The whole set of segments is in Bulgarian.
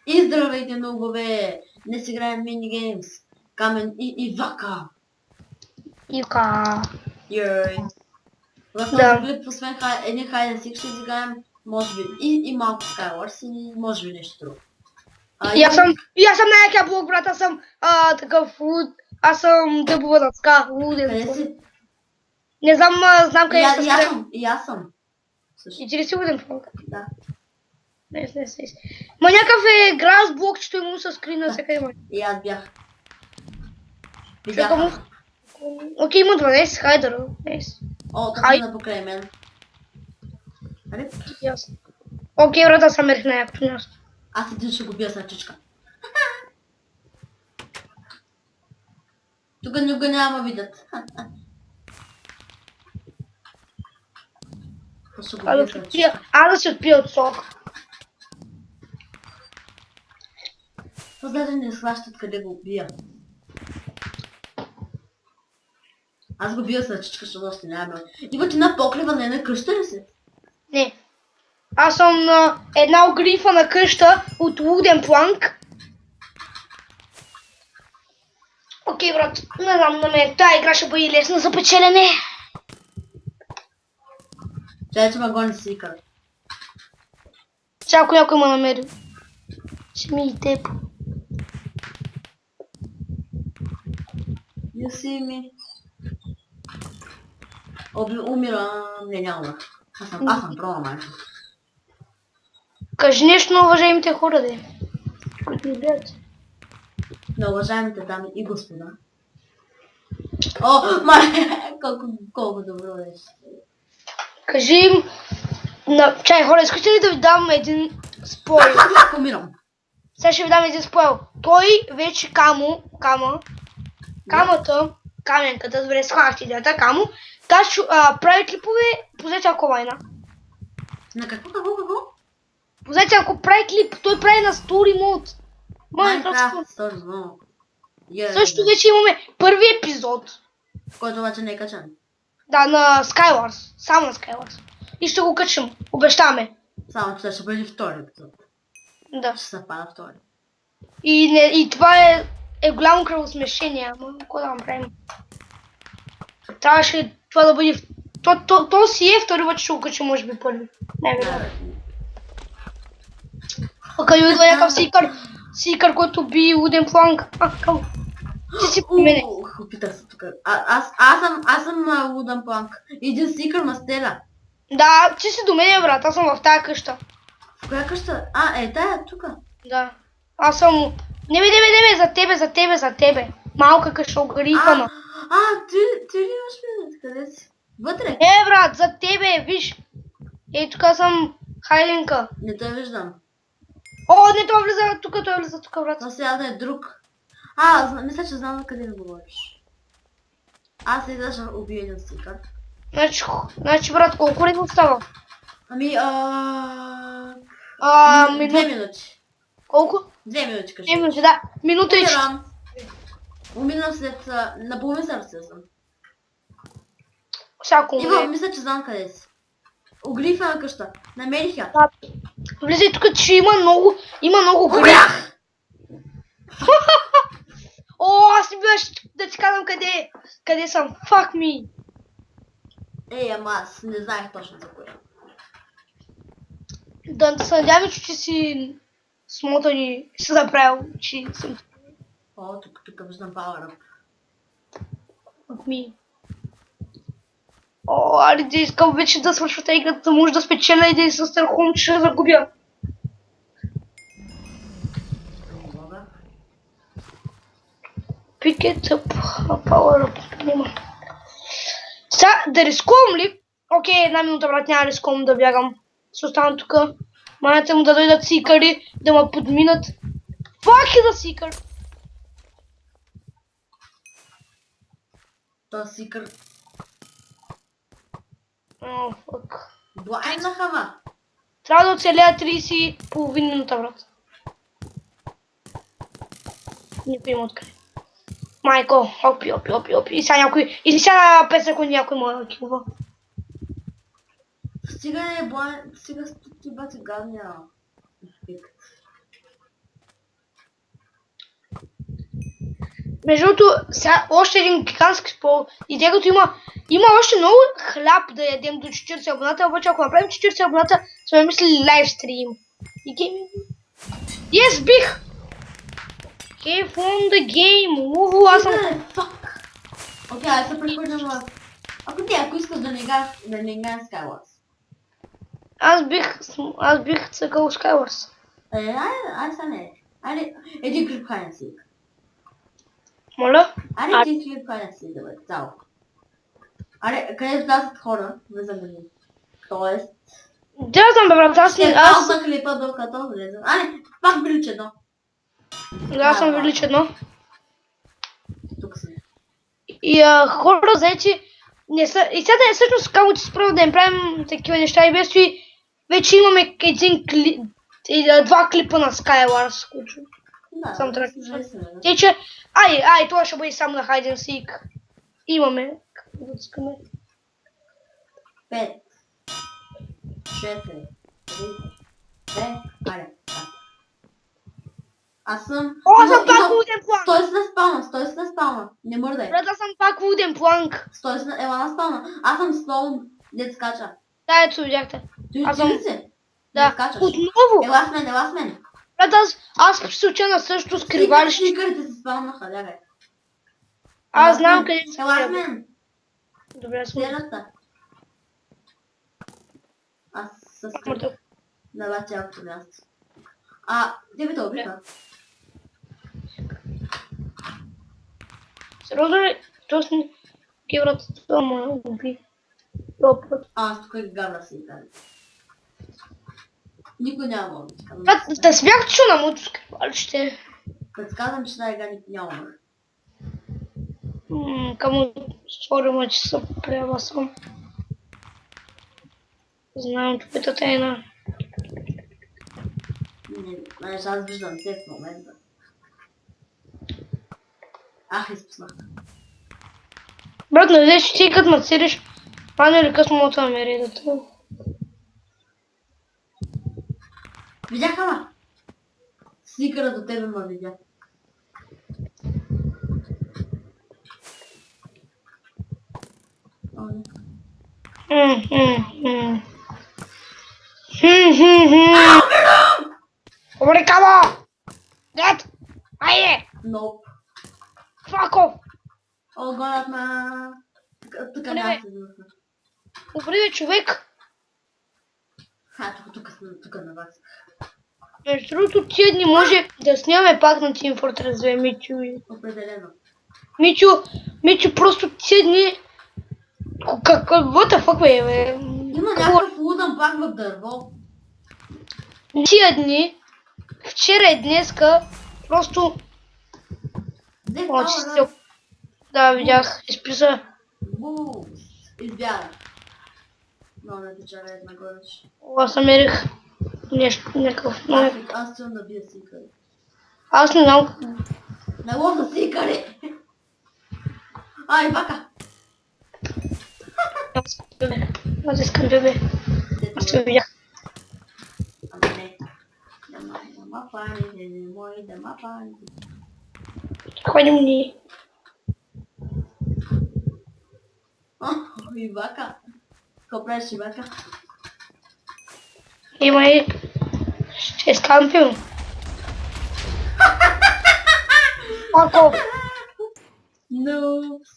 И здравейте, нубове! Днес играем минигеймс. Камен и Вака. Ика. Йой. В Да. този клип, освен един хайден сик, ще изиграем, може би, и малко Skywars, и може би нещо друго. И аз съм най-якия блок, брат, аз съм такъв луд. Аз съм дъбова дъска, луден. Къде си? Не знам, знам къде се спря. И аз съм. И ти ли си луден блок? Да. Не. Ма някакъв е гра с блокчето и му се скри на всяка има. И аз бях. Чакай му. Окей, има 12, хайде, найс. О, така на покрай мен. Али? Ясно. Окей, брат, аз съм мерих на якото място. Аз един ще го бия с ръчичка. Тук никога няма видят. Аз да се отпия от сок. То даже не схващат къде го бия. Аз го бия с ръчичка, защото още няма. Имате една покрива на една къща ли си? Не. Аз съм на една огрифана къща от луден планк. Окей, брат, не знам на мен. Тая игра ще бъде лесна за печелене. Чай, че ме гони Сикър. Сега ако някой ме намери. Ще ми и теб. You see me. Умирам. Не, няма. Аз съм прома, майка. Кажи нещо на уважаемите хора, де. Които ни гледат. На уважаемите дами и господа. О, колко добро беше. Кажи им... Чай, хора, искате ли да ви дам един спойл? Умирам. Сега ще ви дам един спойл. Той вече каменката, добре, схваща идеята, прави клипове, позете ако лайна. На какво? Позете ако прави клип, той прави на Story Mode. Майнкрафт, Story Mode. Също вече имаме първи епизод. Който обаче не е качан. Да, на Skywars, само на Skywars. И ще го качим, обещаме. Само че ще бъде втори епизод. Да. Ще се пада втори. И това е голямо кръвосмешение, ама какво да направим? Трябваше това да бъде... То си е втори, обаче ще го качим, може би първи. Не, къде идва някакъв сикър, който би луден фланг. Към. Ти си по мене. Опитах се тук. Аз съм луден планк. Един сикър ма стеля. Да, ти си до мене, брат, аз съм в тая къща. В коя къща? Тая тук. Да. Аз съм... Не бе, за тебе. Малка къща, огрифана. Ти ли имаш минут? Къде си? Вътре? Не, брат, за тебе, виж. Ей, тук съм хайденка. Не те виждам. О, не, той влиза тук, брат. Но сега да е друг. Мисля, че знам къде да говориш. Аз идваш да убия един сикър. Значи, брат, колко време остава? 2 минути. Колко? 2 минути, кажи. 2 минути, да. Минута и 4. Умирам след... Напълно сърце съм. Всяко Иво, мисля, че знам къде си. Огрифена къща. Намерих я. Влизай тук, че има много гри. О, аз не биваш да ти казвам къде съм. Fuck me. Ама аз не знаех точно за кое. Да се надявам, че си смотан и си забравил, че съм. О, тук виждам Power Up. Fuck me. О, али да искам вече да свършва тази игра, да може да спечеля и да се страхувам, че ще загубя. Pick it up, power up, няма. Сега, да рискувам ли? Окей, 1 минута, брат, няма рискувам да бягам. Ще остана тук. Манята му да дойдат сикъри, да ме подминат. Фак е за сикър! То сикър. О, фак. Блайнаха, ма. Трябва да оцеля 30,5 минута, брат. Никой има откъде. Майко, опи. И сега някой... Или сега на 5 секунди някой му килва. Стига ти бати гадния. Между другото, сега още един гигантски спор. И тъй като има още много хляб да ядем до 40 абоната, обаче ако направим 40 абоната, сме мислили лайвстрим. И гейминг. Yes, бих! Have won the game! Уху, аз съм... Фак! Окей, аз се прехвърлям в... Ако искаш да не играем Skywars. Аз бих цъкал Skywars. Айде са не. Айде, един клип хайна си. Моля? Айде един клип хайна си да бъде, цяло. Айде, къде влязат хора, влизам да ни. Тоест... Да, знам бе, брат, аз за клипа докато влезам. Айде, пак прилича едно. Да, аз съм велич едно. Тук съм. И хора, знаете, не са... И сега всъщност, камо ти справя да им правим такива неща и без това, вече имаме един клип... Два клипа на Skywars, които... Да, Само трябва да се да. Тъй, че... Ай, това ще бъде само на Hide and Seek. Имаме. Какво да искаме? 5, 4, 3, 2, айде. Аз съм... О, съм пак луден планк! Стой си на спална. Не мърдай. Брат, аз съм пак луден планк. Стой си на... Ела на спална. Аз съм слон. Дет скача. Да, ето видяхте. Аз съм... Ти ли си? Да. Скачаш. Отново! Ела с мен. Брат, аз случайно също скривалище. Стикърите се спалнаха, лягай. Аз знам къде се Ела с скрива. мен. Добре, аз съм... Стената. Аз със на цялото място. Те те убиха. Сериозно ли? Тоест не... Окей, брат, това ме уби. Топ път. Аз тук е гавна си играли. Никой няма да казвам. Брат, да си бях чул на моето скривалище. Като казвам, че тази игра няма. Камо спорим, че се прява съм. Знам твоята тайна. Не, аз виждам те в момента. Изпуснах. Брат, надеж, ти като ме цириш, рано или късно мога да намери да те. Видях, ама. Сникъра до тебе ме видя. Добре, камо! Дед! Айде! Ноп. Fuck off! Гонят ма. Тук няма се замъкна. Добре, бе, човек! Тук на вас. Между другото, тия дни може да снимаме пак на Team Fortress 2, Мичо. Определено. Мичо, просто тия дни... What the fuck, бе? Има някакъв лудан пак в дърво. Тия дни, вчера и днеска, просто... Взех О, че пауъра. да, видях, изписа. Бумс. Избяга. Много не теча една гореш. Аз намерих нещо, някакъв... Аз съм да бия сикари. Аз не знам... Не ловна сикари! Бака! Аз искам бебе. Аз те видях. Ама не. Дама паните, не мои дама паните. Ходим ни. Бака. Какво правиш, Бака? Има и... Ще скампим. Ако... Noobs.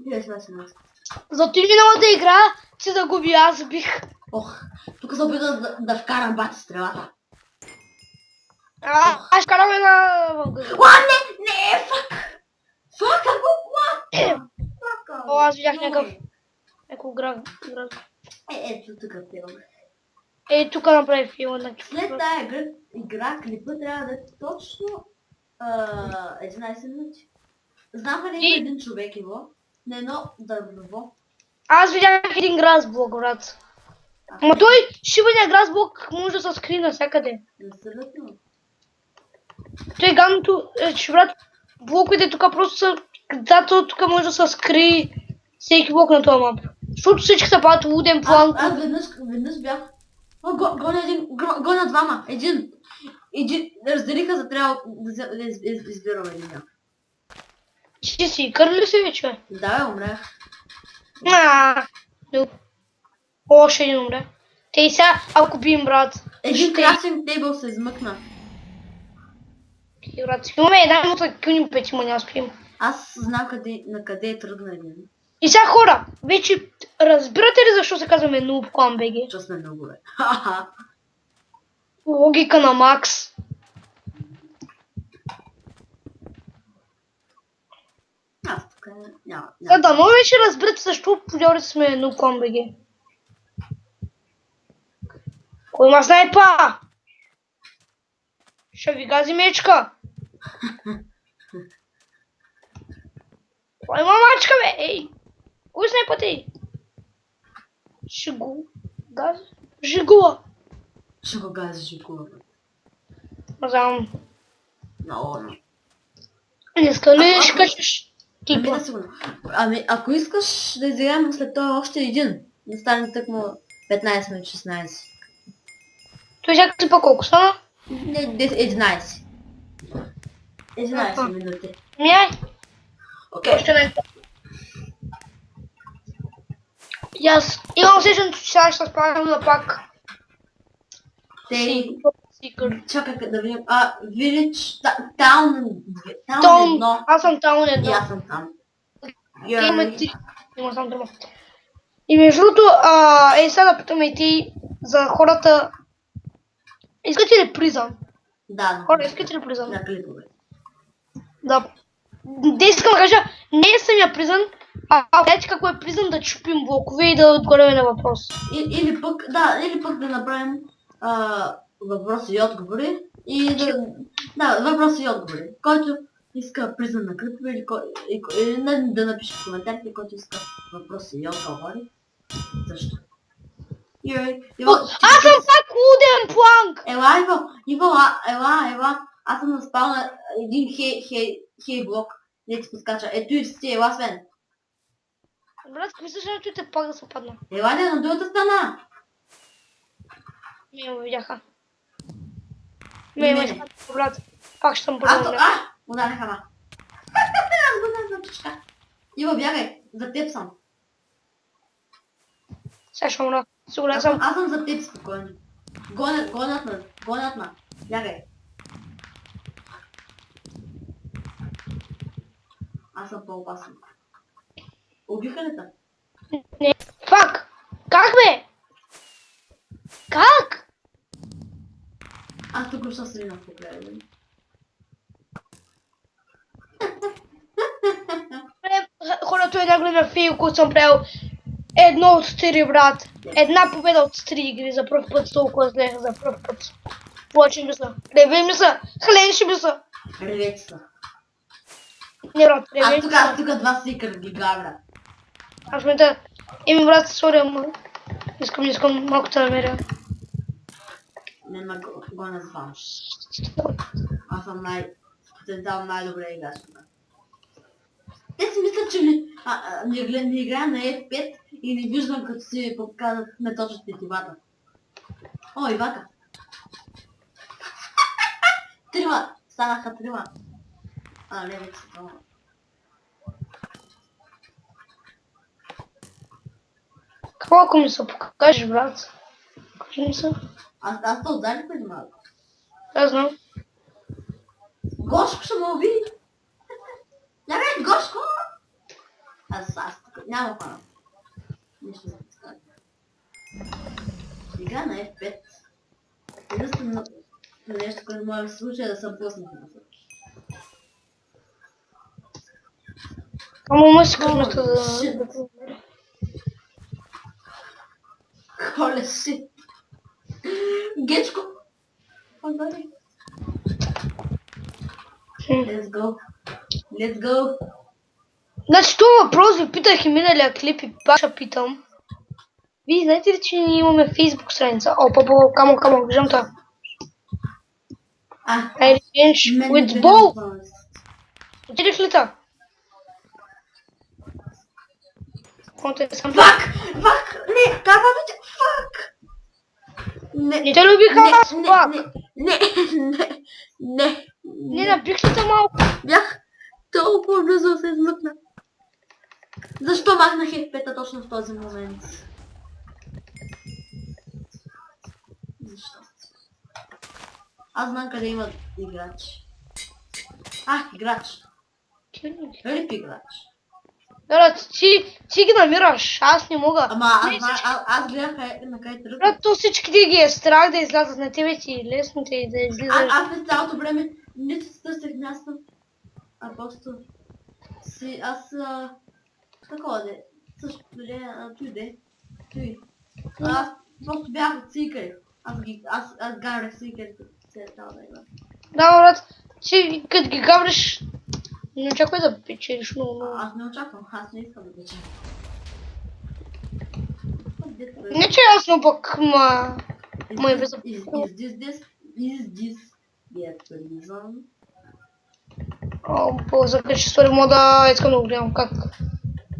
Къде си ваши носки? Зато и миналата игра си загуби, аз бих. Тук се опитвам да вкарам бати стрелата. Аз ще карам една... Не, фак! Фака го, О, аз видях някакъв град. Ето тук филм. Ей, тук направи филм. След тая игра клипа трябва да е точно 11 минути. Знаха ли има един човек его? На едно дърво. Аз видях един гразблок, брат. Ма той шибания гразблок може да се скри навсякъде. Абсолютно. Той ганото, че брат, блоковете тук просто са... Зато тук може да се скри всеки блок на този мап. Защото всички са правят луден план. Аз веднъж бях... Гоня двама. Един. разделиха за трябва да избираме един. Ти си кърли си вече? Да, бе, умрях. Още един умре. Те и сега, ако бием, брат. Един красен тейбъл се измъкна. Брат, спимаме една минута, кюним петима, няма спим. Аз знам на къде е тръгна един. И сега хора, вече разбирате ли защо се казваме Noob Clan BG? Що сме много, бе. Ха-ха. Логика на Макс. Аз тук няма. Да, но вече разберете защо подявате сме Noob Clan BG. Кой има снайпа? Ще ви гази мечка. Кой има мачка, бе? Ей! Кой снайпът е? Шигу. Газ? Жигула. Ще го гази жигула, бе. Не знам. Много. Днеска ли ще качеш Ами типа? да сигурно. Ами, ако искаш да изиграем след това още един, да стане тъкмо 15 минути, 16. Той сега типа колко са? Не, 11. 11 минути. Мяй. Окей. Още не. И аз имам усещането, че сега ще справям да пак. Те... Сикър. Чакай да видим. Village... Town... Town Таун. едно. Аз съм таун И едно. аз съм там. Те имат три. Има само трима. И между другото, сега да питаме и ти за хората. Искате ли призъм? Да, Хора, искате ли призъм? на клипове. Да. Да искам да кажа, не е самия призъм, знаете какво е призъм, да чупим блокове и да отговаряме на въпрос. Или пък да направим въпроси и отговори. И да, въпроси и отговори. Който иска призъм на клипове или да напише в коментарите, който иска въпроси и отговори. Защо? Аз съм пак луден планк! Ела. Аз съм наспал на един хей блок. Не ти подскача. Ето и си, ела Свен. Брат, какви съжалението пак да се падна? Ела не, на другата страна. Ме видяха. Не. Брат, пак ще съм по-добре. Удареха ма. Аз го чушка. Иво, бягай. За теб съм. Сега ще умра. Сигурен съм. Аз съм за теб спокойно. Гонят ме. Бягай. Аз съм по-опасен. Убиха ли те? Не. Фак! Как бе? Как? Аз тук ще сринах покрай. Хората е нагледна фейл, който съм правил. Едно от 3, брат. Една победа от 3 игри за пръв път, толкова зле, за пръв път. Плачи ми са, реве ми са, хленши ми са. Ревете са. Не, брат, реве ми са. Аз тук два сикър ги гавра. Аз в момента, брат, сори, ама искам малко да намеря. Не ме го назвам. Аз съм потенциално най-добре играч. Те си мислят, че не играя на F5 и не виждам като си показват ме точат петивата. О, Ивака. Трима! Станаха трима. Не, вече са това. Какво ако ми се покажеш, брат? Кажи ми се. Аз те ударих преди малко. Аз знам. Гошко ще ме уби! Давай, Гошко! Аз тук няма хора. Нищо за подскажа. Сега на F5. Единствено нещо, което може да се случи е да съм пуснат. Ама ме си късмета да... Холе шит! Гечко! Let's go! Let's go! Значи това въпрос ви питах и миналия клип и пак ще питам. Вие знаете ли, че ние имаме Facebook страница? О, камо, виждам това. Revenge with ball! Отидеш ли та? Фак! Не! Кава вече! Фак! Не те любиха аз, фак! Не. Не набих ли те малко? Бях толкова близо да се измъкна. Защо махнах FP-та точно в този момент? Защо? Аз знам къде има играч. Играч. Рип играч. Брат, ти ги намираш, аз не мога. Ама Не, аз гледах на къде тръгна. брат, то всичките ги е страх да излязат на тебе ти е лесно ти да излизаш. Аз през цялото време не се търсех място, а просто такова де, също той. Аз просто бях от сикари. Аз гарах сикарите цялата игра. Да, брат, ти като ги гавриш, не очаквай да печелиш много. Аз не очаквам, аз не искам да печеля. Не че ясно пък, ма е безопасно. Is this yet reason? О, за качество мода, искам да го гледам как.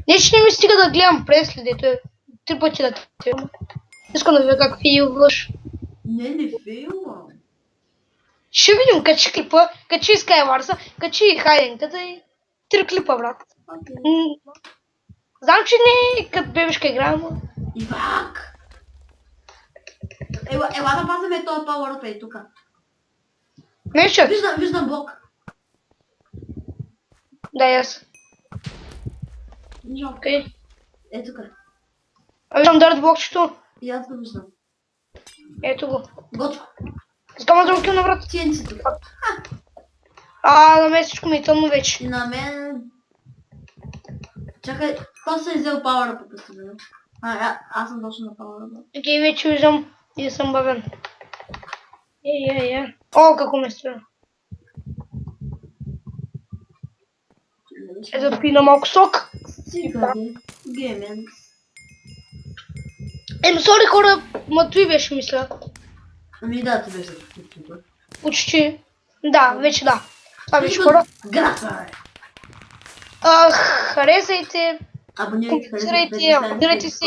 Не, че не ми стига да гледам пресли, дето е 3 пъти да те. Искам да видя как фейлваш. Не фейлвам. Ще видим, качи клипа, качи Skywars, качи хайдинката и 3 клипа, брат. Знам, че не като бебешка игра, но... Ивак! Ела да пазаме този PowerPlay тука. Не, че? Виждам блок. Да, аз. Виждам. Окей. Тук. Виждам дърт блокчето. И аз го виждам. Ето го. Готово. Искам да го килна, брат. TNT тук. На мен всичко ми е тъмно вече. И на мен... Чакай, какво се е взел Power по постоянно? Аз съм точно на Power. Окей, вече виждам и съм бавен. О, какво ме строя. Ето да пина малко сок. Стигаде. Геймен. Сори хора, ма той беше мисля. Ами да, ти беше тук. Почти. Да, вече да. Това беше хора. Граса! Харесайте, Абонирайте, коментирайте, абонирайте се.